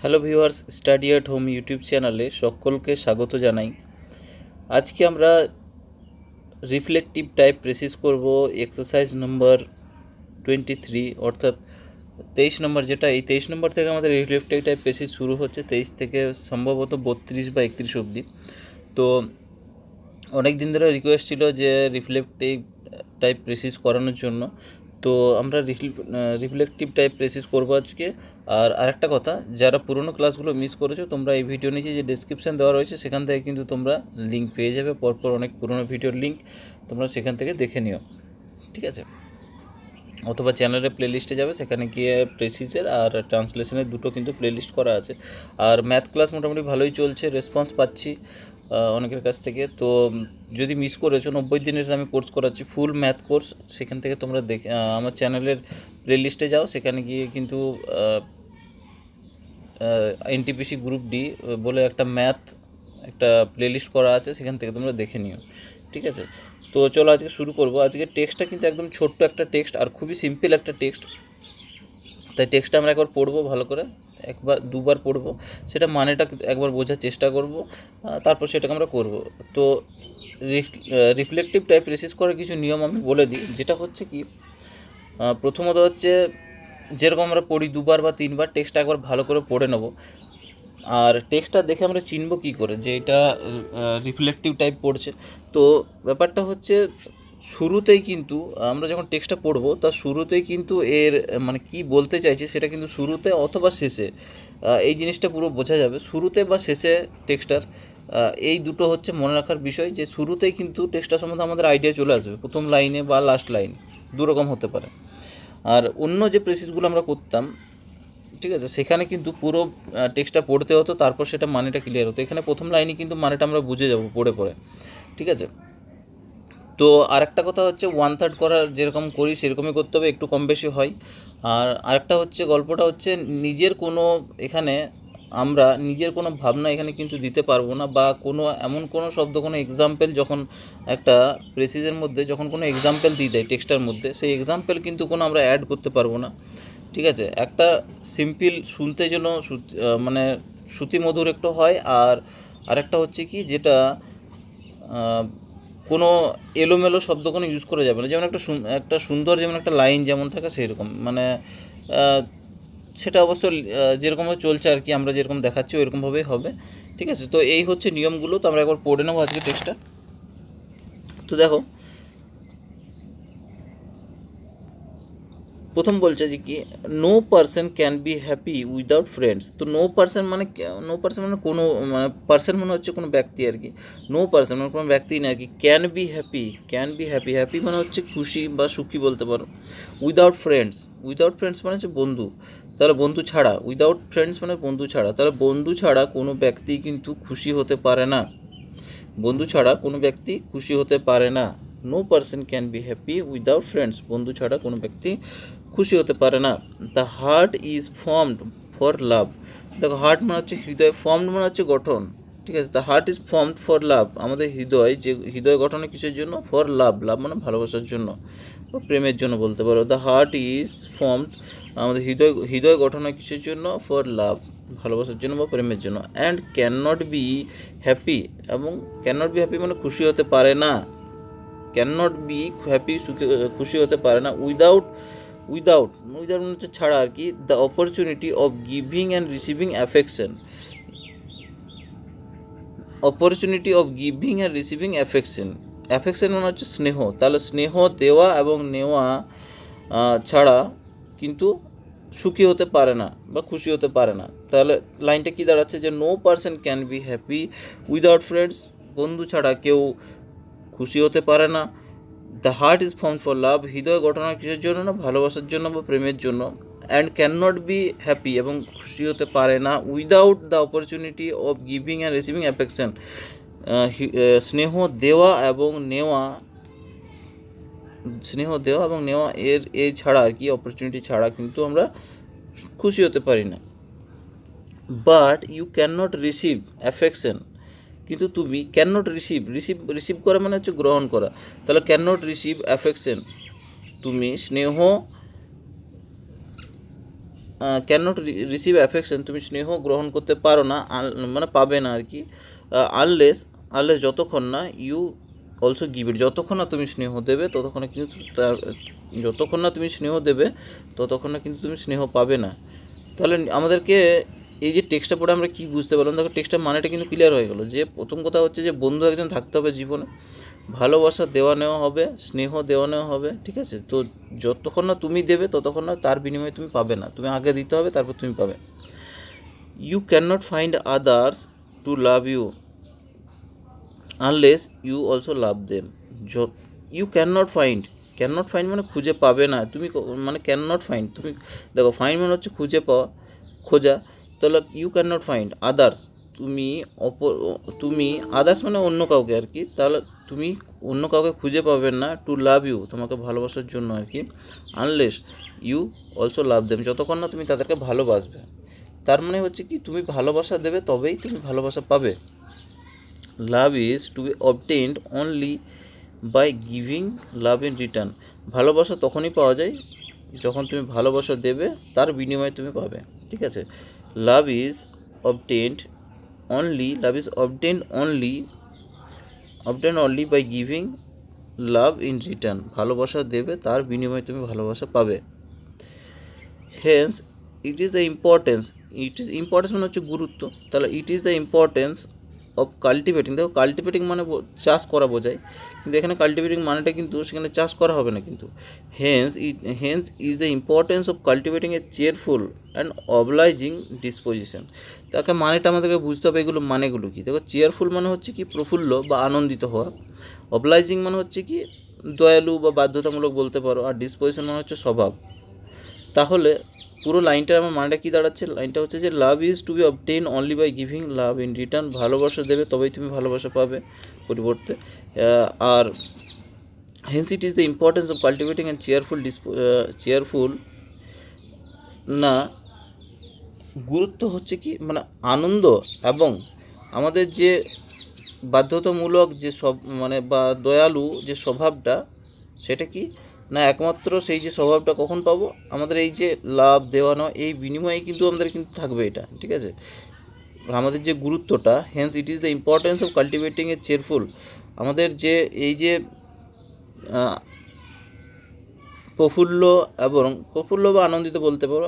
Hello viewers, study at home YouTube চ্যানেলে সকলকে স্বাগত জানাই। আজকে আমরা রিফ্লেকটিভ টাইপ প্রেসিস করব এক্সারসাইজ নম্বর 23, অর্থাৎ 23 নম্বর, যেটা এই 23 নম্বর থেকে আমাদের রিফ্লেকটিভ টাইপ প্রেসিস শুরু হচ্ছে, 23 থেকে সম্ভবত 32 বা 31 অবধি। তো অনেক দিন ধরে রিকোয়েস্ট ছিল যে রিফ্লেকটিভ টাইপ প্রেসিস করানোর জন্য, তো আমরা রিফ্লেকটিভ টাইপ প্রেসিস করবো আজকে। আর আরেকটা কথা, যারা পুরনো ক্লাসগুলো মিস করেছো, তোমরা এই ভিডিও নিচে যে ডেসক্রিপশান দেওয়া রয়েছে সেখান থেকে কিন্তু তোমরা লিঙ্ক পেয়ে যাবে, পরপর অনেক পুরনো ভিডিওর লিঙ্ক তোমরা সেখান থেকে দেখে নিও, ঠিক আছে? অথবা চ্যানেলের প্লেলিস্টে যাবে, সেখানে গিয়ে প্রেসিসের আর ট্রান্সলেশনের দুটো কিন্তু প্লেলিস্ট করা আছে। আর ম্যাথ ক্লাস মোটামুটি ভালোই চলছে, রেসপন্স পাচ্ছি অনেকের কাছ থেকে। তো যদি মিস করেছো, 90 দিনের আমি কোর্স করাচ্ছি, ফুল ম্যাথ কোর্স, সেখান থেকে তোমরা দেখে আমার চ্যানেলের প্লেলিস্টে যাও, সেখানে গিয়ে কিন্তু এনটিপিসি গ্রুপ ডি বলে একটা প্লেলিস্ট করা আছে, সেখান থেকে তোমরা দেখে নিও, ঠিক আছে? তো চলো আজকে শুরু করব। আজকে টেক্সটটা কিন্তু একদম ছোট্ট একটা টেক্সট আর খুবই সিম্পল একটা টেক্সট, তাই টেক্সটটা আমরা একবার পড়বো ভালো করে, একবার দুবার পড়বো, সেটা মানেটা একবার বোঝার চেষ্টা করব, তারপর সেটাকে আমরা করব। তো রিফ্লেকটিভ টাইপ প্রেসিস করার কিছু নিয়ম আমি বলে দিই, যেটা হচ্ছে কি, প্রথমত হচ্ছে যেরকম আমরা পড়ি দুবার বা তিনবার টেক্সটটা একবার ভালো করে পড়ে নেব। আর টেক্সটটা দেখে আমরা চিনব কী করে যে এটা রিফ্লেকটিভ টাইপ পড়ছে। তো ব্যাপারটা হচ্ছে, শুরুতেই কিন্তু আমরা যখন টেক্সটটা পড়বো তার শুরুতেই কিন্তু এর মানে কি বলতে চাইছে সেটা কিন্তু শুরুতে অথবা শেষে এই জিনিসটা পুরো বোঝা যাবে, শুরুতে বা শেষে টেক্সটার। এই দুটো হচ্ছে মনে রাখার বিষয়, যে শুরুতেই কিন্তু টেক্সটার সম্বন্ধে আমাদের আইডিয়া চলে আসবে, প্রথম লাইনে বা লাস্ট লাইন, দুরকম হতে পারে। আর অন্য যে প্রেসিসগুলো আমরা করতাম, ঠিক আছে, সেখানে কিন্তু পুরো টেক্সটটা পড়তে হতো, তারপর সেটা মানেটা ক্লিয়ার হতো। এখানে প্রথম লাইনে কিন্তু মানেটা আমরা বুঝে যাব পড়ে পড়ে, ঠিক আছে? তো আরেকটা কথা হচ্ছে, 1/3 করার যেরকম করি সেরকমই করতে হবে, একটু কম বেশি হয়। আর আরেকটা হচ্ছে, গল্পটা হচ্ছে আমরা নিজের কোনো ভাবনা এখানে কিন্তু দিতে পারবো না, বা এমন কোনো শব্দ, কোনো এক্সাম্পল, যখন একটা প্রেসিজের মধ্যে যখন কোনো এক্সাম্পল দিয়ে দেয় টেক্সটার মধ্যে, সেই এক্সাম্পল কিন্তু কোনো আমরা অ্যাড করতে পারবো না, ঠিক আছে? একটা সিম্পল শুনতে যেন মানে শ্রুতিমধুর একটু হয়। আর আরেকটা হচ্ছে কি, যেটা কোনো এলোমেলো শব্দ কোনো ইউজ করা যাবে না, যেমন একটা সুন্দর যেমন একটা লাইন যেমন থাকে সেই রকম, মানে সেটা অবশ্য যেরকমভাবে চলছে আর কি, আমরা যেরকম দেখাচ্ছি ওইরকমভাবেই হবে, ঠিক আছে? তো এই হচ্ছে নিয়মগুলো। তো আমরা একবার পড়ে নেবো আজকে টেক্সটটা। তো দেখো, প্রথম বলছে যে কি, no person can be happy without friends. তো নো পারসন মানে কোনো, মানে পারসন মানে হচ্ছে কোনো ব্যক্তি আর কি। নো পারসন মানে কোনো ব্যক্তি না আর কি। ক্যান বি হ্যাপি, হ্যাপি মানে হচ্ছে খুশি বা সুখী বলতে পারো। উইদাউট ফ্রেন্ডস মানে হচ্ছে বন্ধু, তাহলে বন্ধু ছাড়া, উইদাউট ফ্রেন্ডস মানে বন্ধু ছাড়া, তাহলে বন্ধু ছাড়া কোনো ব্যক্তি কিন্তু খুশি হতে পারে না। বন্ধু ছাড়া কোনো ব্যক্তি খুশি হতে পারে না। No person can be happy without friends, বন্ধু ছাড়া কোনো ব্যক্তি খুশি হতে পারে না। The heart is formed for love. দেখো, হার্ট মানে হচ্ছে হৃদয়, ফর্মড মানে হচ্ছে গঠন, ঠিক আছে? The heart is formed for লাভ, আমাদের হৃদয় গঠনে কিসের জন্য? ফর লাভ, লাভ মানে ভালোবাসার জন্য বা প্রেমের জন্য বলতে পারো। দ্য হার্ট ইজ ফর্মড, আমাদের হৃদয় গঠন হয় কিসের জন্য? ফর লাভ, ভালোবাসার জন্য বা প্রেমের জন্য। And can not be happy, এবং ক্যান নট বি হ্যাপি মানে খুশি হতে পারে না। ক্যান নট বি হ্যাপি, খুশি হতে পারে না। উইদাউট মানে হচ্ছে ছাড়া আর কি। The opportunity of giving and receiving affection, affection মানে হচ্ছে স্নেহ, তাহলে স্নেহ দেওয়া এবং নেওয়া ছাড়া কিন্তু সুখী হতে পারে না বা খুশি হতে পারে না। তাহলে লাইনটা কি দাঁড়াচ্ছে, যে no person can be happy without friends, বন্ধু ছাড়া কেউ খুশি হতে পারে না। The heart is formed for love, হৃদয় গঠন হয় কিসের জন্য? না ভালোবাসার জন্য বা প্রেমের জন্য। And can not be happy, এবং খুশি হতে পারে না, without the opportunity of giving and receiving affection, স্নেহ দেওয়া এবং নেওয়া, এর ছাড়া আর কি, অপরচুনিটি ছাড়া কিন্তু আমরা খুশি হতে পারি না। But you can not receive affection, কিন্তু তুমি ক্যান নট রিসিভ করা মানে হচ্ছে গ্রহণ করা, তাহলে ক্যান নট রিসিভ অ্যাফেকশন, তুমি স্নেহ ক্যান নট রিসিভ অ্যাফেকশন, তুমি স্নেহ গ্রহণ করতে পারো না, মানে পাবে না আর কি, আনলেস যতক্ষণ না ইউ অলসো গিভ ইট, যতক্ষণ না তুমি স্নেহ দেবে ততক্ষণ কিন্তু যতক্ষণ না তুমি স্নেহ দেবে ততক্ষণ না কিন্তু তুমি স্নেহ পাবে না। তাহলে আমাদেরকে এই যে টেক্সটটা পড়ে আমরা কী বুঝতে পারলাম, দেখো টেক্সটার মানেটা কিন্তু ক্লিয়ার হয়ে গেলো। যে প্রথম কথা হচ্ছে যে বন্ধু একজন থাকতে হবে জীবনে, ভালোবাসা দেওয়া নেওয়া হবে, স্নেহ দেওয়া নেওয়া হবে, ঠিক আছে। তো যতক্ষণ না তুমি দেবে ততক্ষণ না তার বিনিময়ে তুমি পাবে না, তুমি আগে দিতে হবে তারপর তুমি পাবে। You can not find others to love you unless you also love them. You can not find মানে খুঁজে পাবে না তুমি, মানে ক্যান নট ফাইন্ড, তুমি দেখো ফাইন্ড মানে হচ্ছে খুঁজে পাওয়া, খোঁজা। তাহলে you can not find others, তুমি আদার্স মানে অন্য কাউকে আর কি, তাহলে তুমি অন্য কাউকে খুঁজে পাবেন না টু লাভ ইউ, তোমাকে ভালোবাসার জন্য আর কি, unless you also love them, যতক্ষণ না তুমি তাদেরকে ভালোবাসবে। তার মানে হচ্ছে কি তুমি ভালোবাসা দেবে তবেই তুমি ভালোবাসা পাবে। Love is to be obtained only by giving love in return, ভালোবাসা তখনই পাওয়া যায় যখন তুমি ভালোবাসা দেবে, তার বিনিময়ে তুমি পাবে, ঠিক আছে। Love is obtained only by giving love in return, ভালোবাসা দেবে তার বিনিময়ে তুমি ভালোবাসা পাবে। Hence it is the importance মানে হচ্ছে গুরুত্ব, তাহলে it is the importance of cultivating, দেখো কাল্টিভেটিং মানে চাষ করা বোঝায়, কিন্তু এখানে কাল্টিভেটিং মানেটা কিন্তু সেখানে চাষ করা হবে না কিন্তু। Hence is the importance of cultivating a cheerful and obliging disposition, তাকে মানেটা আমাদেরকে বুঝতে হবে, এগুলো মানেগুলো কি। দেখো চেয়ারফুল মানে হচ্ছে কি প্রফুল্ল বা আনন্দিত হওয়া, অবলাইজিং মানে হচ্ছে কি দয়ালু বা বাধ্যতামূলক বলতে পারো, আর ডিসপোজিশন মানে হচ্ছে স্বভাব। তাহলে পুরো লাইনটার আমার মানেটা কী দাঁড়াচ্ছে, লাইনটা হচ্ছে যে love is to be obtain only by giving love in return, ভালোবাসা দেবে তবেই তুমি ভালোবাসা পাবে পরিবর্তে। আর hence it is the importance of cultivating and cheerful না, গুরুত্ব হচ্ছে কি মানে আনন্দ এবং আমাদের যে বাধ্যতামূলক যে সব মানে বা দয়ালু যে স্বভাবটা, সেটা কি না একমাত্র সেই যে স্বভাবটা কখন পাবো, আমাদের এই যে লাভ দেওয়ানো এই বিনিময়ে কিন্তু আমাদের কিন্তু থাকবে এটা, ঠিক আছে। আমাদের যে গুরুত্বটা, hence it is the importance of cultivating a cheerful, আমাদের যে এই যে প্রফুল্ল বা আনন্দিত বলতে পারো,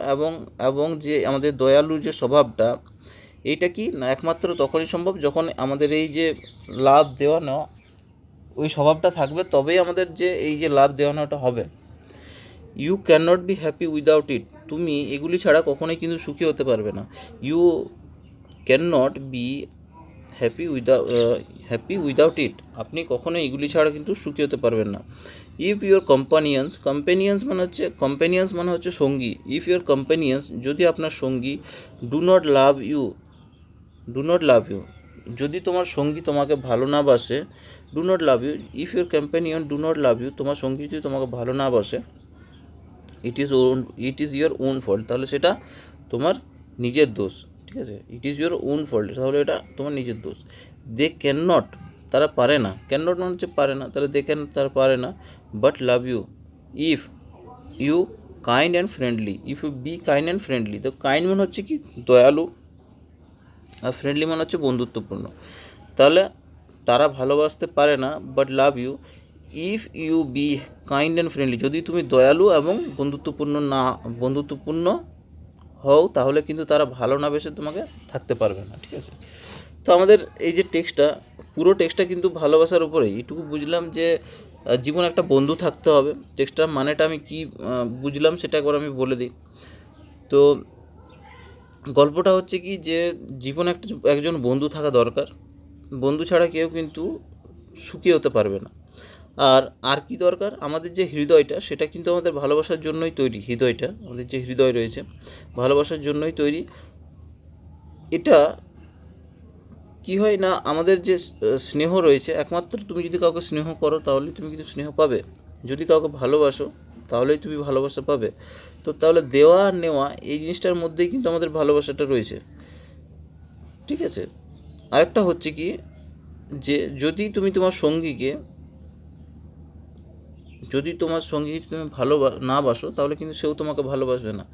এবং যে আমাদের দয়ালুর যে স্বভাবটা, এইটা কি না একমাত্র তখনই সম্ভব যখন আমাদের এই যে লাভ দেওয়ানো ওই স্বভাবটা থাকবে, তবেই আমাদের যে এই যে লাভ দেওয়ানোটা হবে। You can not be happy without it, তুমি এগুলি ছাড়া কখনোই কিন্তু সুখী হতে পারবে না। You can not be happy without it, আপনি কখনোই এগুলি ছাড়া কিন্তু সুখী হতে পারবেন না। ইফ ইউর কম্প্যানিয়ন্স মানে হচ্ছে সঙ্গী, ইফ ইউর কম্প্যানিয়ন্স যদি আপনার সঙ্গী ডু নট লাভ ইউ যদি তোমার সঙ্গী তোমাকে ভালো না বাসে, do not love you, if your companion do not love you, তোমার সঙ্গী যদি তোমাকে ভালো না বাসে, it is your own fault, তাহলে সেটা তোমার নিজের দোষ, ঠিক আছে। It is your own fault, তাহলে এটা তোমার নিজের দোষ। দে ক্যান নট, তারা পারে না, ক্যান নট মানে হচ্ছে পারে না, তাহলে দে ক্যান তারা পারে না, but love you if you kind and friendly, if you be kind and friendly, তো কাইন্ড মানে হচ্ছে কি দয়ালু, আর ফ্রেন্ডলি মানে হচ্ছে বন্ধুত্বপূর্ণ। তাহলে তারা ভালোবাসতে পারে না, but love you if you be kind and friendly, যদি তুমি দয়ালু এবং বন্ধুত্বপূর্ণ হও, তাহলে কিন্তু তারা ভালো না বেসে তোমাকে থাকতে পারবে না, ঠিক আছে। তো আমাদের এই যে টেক্সটটা, পুরো টেক্সটটা কিন্তু ভালোবাসার উপরে, এইটুকু বুঝলাম যে জীবনে একটা বন্ধু থাকতে হবে। টেক্সটটার মানেটা আমি কি বুঝলাম সেটা একবার আমি বলে দিই। তো গল্পটা হচ্ছে কি যে জীবনে একজন বন্ধু থাকা দরকার, বন্ধু ছাড়া কেউ কিন্তু সুখী হতে পারবে না। আর কি দরকার, আমাদের যে হৃদয়টা সেটা কিন্তু আমাদের ভালোবাসার জন্যই তৈরি, হৃদয়টা আমাদের যে হৃদয় রয়েছে ভালোবাসার জন্যই তৈরি। এটা কি হয় না, আমাদের যে স্নেহ রয়েছে, একমাত্র তুমি যদি কাউকে স্নেহ করো তাহলে তুমি কিন্তু স্নেহ পাবে, যদি কাউকে ভালোবাসো তাহলেই তুমি ভালোবাসা পাবে। তো তাহলে দেওয়া আর নেওয়া এই জিনিসটার মধ্যেই কিন্তু আমাদের ভালোবাসাটা রয়েছে, ঠিক আছে। আরেকটা হচ্ছে কি যে যদি তুমি তোমার সঙ্গীকে যদি তোমার সঙ্গী তুমি না বাসো তাহলে কিন্তু সেও তোমাকে ভালোবাসবে না,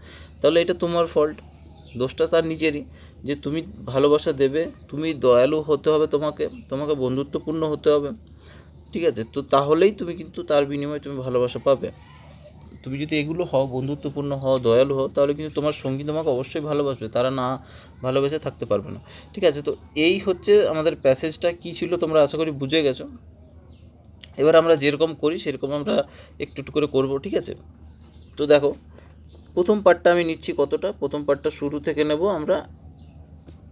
তাহলে এটা তোমার ফল্ট, দোষটা তার নিজেরই, যে তুমি ভালোবাসা দেবে, তুমি দয়ালু হতে হবে, তোমাকে বন্ধুত্বপূর্ণ হতে হবে, ঠিক আছে? তো তাহলেই তুমি কিন্তু তার বিনিময়ে তুমি ভালোবাসা পাবে। তুমি যদি এগুলো হও, বন্ধুত্বপূর্ণ হও, দয়ালু হও, তাহলে কিন্তু তোমার সঙ্গী তোমাকে অবশ্যই ভালোবাসবে, তারা না ভালোবেসে থাকতে পারবে না, ঠিক আছে? তো এই হচ্ছে আমাদের প্যাসেজটা কী ছিল, তোমরা আশা করি বুঝে গেছো। এবার আমরা যেরকম করি সেরকম আমরা একটু একটু করে করবো, ঠিক আছে? তো দেখো, প্রথম পার্টটা আমি নিচ্ছি কতটা, প্রথম পার্টটা শুরু থেকে নেব আমরা,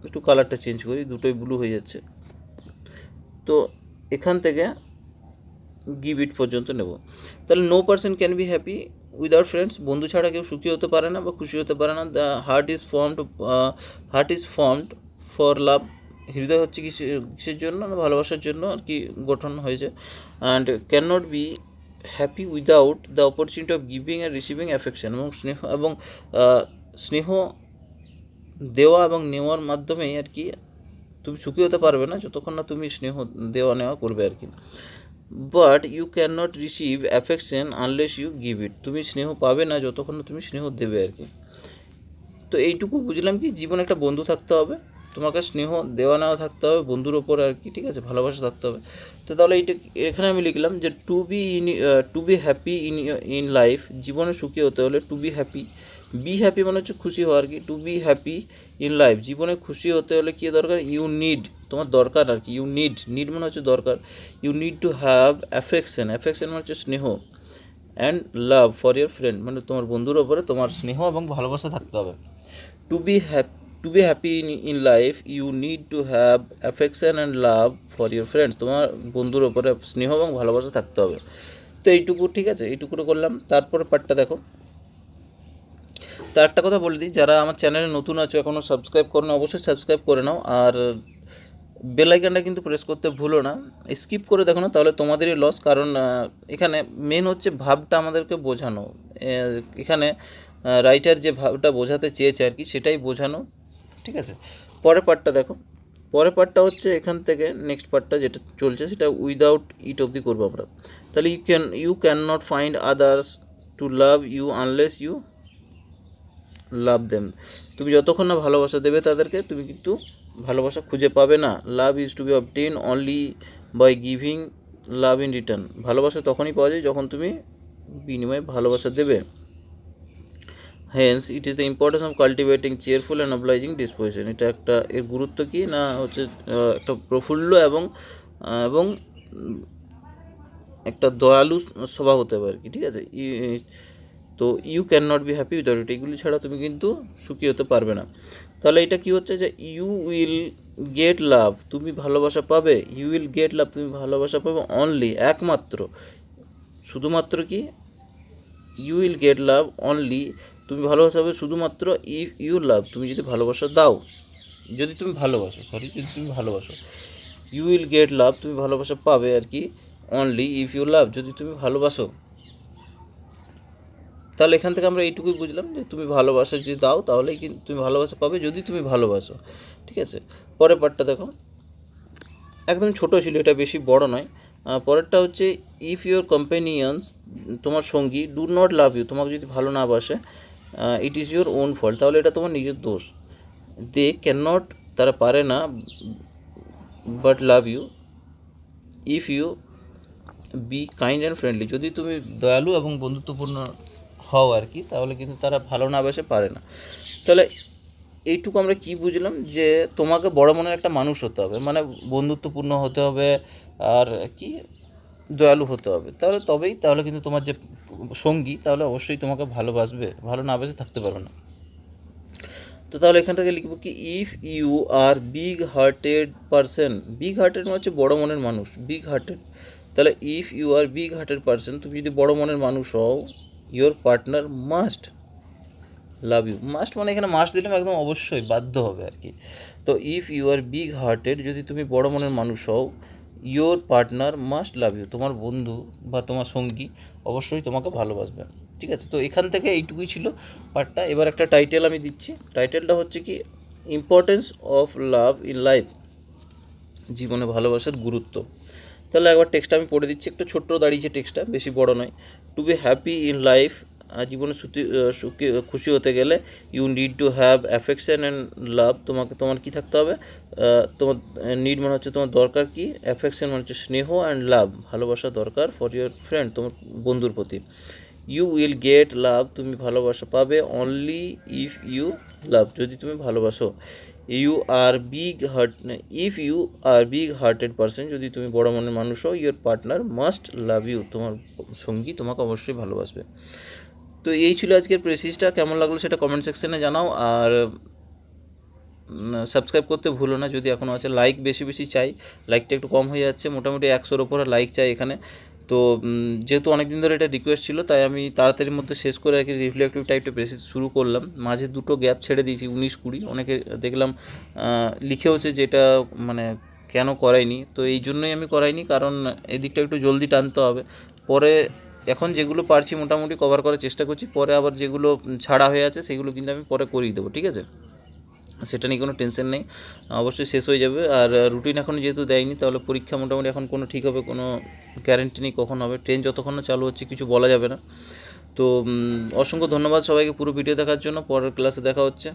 একটু কালারটা চেঞ্জ করি, দুটোই ব্লু হয়ে যাচ্ছে। তো এখান থেকে গিভ ইট পর্যন্ত নেব। তাহলে no person can be happy without friends, বন্ধু ছাড়া কেউ সুখী হতে পারে না বা খুশি হতে পারে না। The heart is formed for love, হৃদয় হচ্ছে কিসের জন্য না, ভালোবাসার জন্য আর কি গঠন হয়েছে। And can not be happy without the opportunity of giving and receiving affection, স্নেহ দেওয়া এবং নেওয়ার মাধ্যমেই আর কি তুমি সুখী হতে পারবে না যতক্ষণ না তুমি স্নেহ দেওয়া নেওয়া করবে আর কি। But you can not receive affection unless you give it, তুমি স্নেহ পাবে না যতক্ষণ না তুমি স্নেহ দেবে আর কি। তো এইটুকু বুঝলাম কি, জীবনে একটা বন্ধু থাকতে হবে, তোমাকে স্নেহ দেওয়া নেওয়া থাকতে হবে বন্ধুর ওপর আর কি, ঠিক আছে? ভালোবাসা থাকতে হবে। তো তাহলে এখানে আমি লিখলাম যে to be happy in life, জীবনে সুখী হতে হলে টু বি হ্যাপি মানে হচ্ছে খুশি হওয়া আর কি। To be happy in life, জীবনে খুশি হতে হলে কী দরকার, ইউ নিড, তোমার দরকার আর কি, নিড মানে হচ্ছে দরকার, you need to have affection মানে হচ্ছে স্নেহ, and love for your friend, মানে তোমার বন্ধুর ওপরে তোমার স্নেহ এবং ভালোবাসা থাকতে হবে। To be happy in life you need to have affection and love for your friends, তোমার বন্ধুর ওপরে স্নেহ এবং ভালোবাসা থাকতে হবে। তো এইটুকু, ঠিক আছে? এইটুকুটা করলাম। তারপরে পার্টটা দেখো। তো একটা কথা বলে দিই, যারা আমার চ্যানেলে নতুন আছো, এখনও সাবস্ক্রাইব করো না, অবশ্যই সাবস্ক্রাইব করে নাও, আর বেল আইকনটা কিন্তু প্রেস করতে ভুলো না। স্কিপ করে দেখো না, তাহলে তোমাদেরই লস, কারণ এখানে মেন হচ্ছে ভাবটা আমাদেরকে বোঝানো, এখানে রাইটার যে ভাবটা বোঝাতে চেয়েছে আর কি, সেটাই বোঝানো, ঠিক আছে? পরের পার্টটা দেখো, পরের পার্টটা হচ্ছে এখান থেকে নেক্সট পার্টটা যেটা চলছে সেটা উইদাউট ইট অবধি করবো আমরা। তাহলে you can not find others to love you unless you love them, তুমি যতক্ষণ না ভালোবাসা দেবে তাদেরকে, তুমি কিন্তু ভালোবাসা খুঁজে পাবে না। Love is to be obtain only by giving love in return, ভালোবাসা তখনই পাওয়া যায় যখন তুমি বিনিময়ে ভালোবাসা দেবে। Hence it is the importance of cultivating cheerful and obliging disposition, এটা একটা, এর গুরুত্ব কী না হচ্ছে একটা প্রফুল্ল এবং এবং একটা দয়ালু স্বভাব হতে হবে আর কি, ঠিক আছে? তো you can not be happy without it, এগুলি ছাড়া তুমি কিন্তু সুখী হতে পারবে না। তাহলে এটা কি হচ্ছে যে ইউ উইল গেট লাভ, তুমি ভালোবাসা পাবে, ইউ উইল গেট লাভ, তুমি ভালোবাসা পাবে অনলি, একমাত্র, শুধুমাত্র কি, you will get love only, তুমি ভালোবাসা পাবে শুধুমাত্র ইফ ইউ লাভ, তুমি যদি ভালোবাসা দাও, যদি তুমি ভালোবাসো, ইউ উইল গেট লাভ, তুমি ভালোবাসা পাবে আর কি, অনলি ইফ ইউ লাভ, যদি তুমি ভালোবাসো। তাহলে এখান থেকে আমরা এইটুকুই বুঝলাম যে তুমি ভালোবাসা যদি দাও তাহলেই কিন্তু তুমি ভালোবাসা পাবে, যদি তুমি ভালোবাসো, ঠিক আছে? পরের পার্টটা দেখো, একদম ছোটো ছিল, এটা বেশি বড় নয়। পরেরটা হচ্ছে ইফ ইউর কম্পেনিয়ন্স, তোমার সঙ্গী ডু নট লাভ ইউ, তোমাকে যদি ভালো না বাসে, it is your own fault, তাহলে এটা তোমার নিজের দোষ। দে ক্যান নট, তারা পারে না, but love you if you be kind and friendly, যদি তুমি দয়ালু এবং বন্ধুত্বপূর্ণ হও আর কি, তাহলে কিন্তু তারা ভালো না বেসে পারে না। তাহলে এইটুকু আমরা কি বুঝলাম, যে তোমাকে বড় মনের একটা মানুষ হতে হবে, মানে বন্ধুত্বপূর্ণ হতে হবে আর কি দয়ালু হতে হবে, তাহলে কিন্তু তোমার যে সঙ্গী তাহলে অবশ্যই তোমাকে ভালোবাসবে, ভালো না বেসে থাকতে পারবে না। তো তাহলে এখান থেকে লিখবো কি, if you are big hearted person, big hearted মানে হচ্ছে বড় মনের মানুষ, বিগ হার্টেড, তাহলে if you are big hearted person, তুমি যদি বড় মনের মানুষ হও, your partner must love you, must মানে এখানে মাস্ট দিলাম, একদম অবশ্যই বাধ্য হবে আর কি। তো if you are big hearted, যদি তুমি বড় মনের মানুষ হও, your partner must love you, তোমার বন্ধু বা তোমার সঙ্গী অবশ্যই তোমাকে ভালোবাসবে, ঠিক আছে? তো এখান থেকে এইটুকুই ছিল পার্টটা। এবার একটা টাইটেল আমি দিচ্ছি, টাইটেলটা হচ্ছে কি, importance of love in life, জীবনে ভালোবাসার গুরুত্ব, তাহলে একবার টেক্সটটা আমি পড়ে দিচ্ছি, একটু ছোট্ট দাঁড়িয়েছে টেক্সটটা, বেশি বড় নয়। To be happy in life, জীবনে সুখী খুশি হতে গেলে you need to have affection and love. তোমার কী থাকতে হবে? তোমার নিড মানে হচ্ছে তোমার দরকার, কি অ্যাফেকশন মানে হচ্ছে স্নেহ, অ্যান্ড লাভ ভালোবাসা দরকার, ফর ইউর ফ্রেন্ড তোমার বন্ধুর প্রতি। ইউ উইল গেট লাভ, তুমি ভালোবাসা পাবে, অনলি ইফ ইউ লাভ, যদি তুমি ভালোবাসো। You are big heart, if you are big hearted person, যদি তুমি বড় মনের মানুষ হও, your partner must love you, তোমার সঙ্গী তোমাকে অবশ্যই ভালোবাসবে। তো এই ছিল আজকের প্রেসিসটা, কেমন লাগলো সেটা কমেন্ট সেকশনে জানাও, আর সাবস্ক্রাইব করতে ভুলো না যদি এখনও আছে। লাইক বেশি বেশি চাই, লাইকটা একটু কম হয়ে যাচ্ছে, মোটামুটি 100-র ওপরে লাইক চাই এখানে। তো যেহেতু অনেক দিন ধরে এটা রিকোয়েস্ট ছিল, তাই আমি তাড়াতাড়ির মধ্যে শেষ করে আর কি রিফ্লেক্টিভ টাইপটা প্রেসিস শুরু করলাম। মাঝে দুটো গ্যাপ ছেড়ে দিয়েছি, 19-20 অনেকে দেখলাম লিখেওছে যে এটা মানে কেন করাইনি। তো এই জন্যই আমি করাইনি, কারণ এই দিকটা একটু জলদি টানতে হবে। পরে এখন যেগুলো পারছি মোটামুটি কভার করার চেষ্টা করছি, পরে আবার যেগুলো ছাড়া হয়ে আছে সেগুলো কিন্তু আমি পরে করিয়ে দেবো, ঠিক আছে? সেটা নিয়ে কোনো টেনশন নেই, অবশ্যই শেষ হয়ে যাবে। আর রুটিন এখন যেহেতু দেয়নি, তাহলে পরীক্ষা মোটামুটি এখন কোনো ঠিক হবে কোনো গ্যারেন্টি নেই কখন হবে। ট্রেন যতক্ষণ না চালু হচ্ছে কিছু বলা যাবে না। তো অসংখ্য ধন্যবাদ সবাইকে পুরো ভিডিও দেখার জন্য। পরের ক্লাসে দেখা হচ্ছে।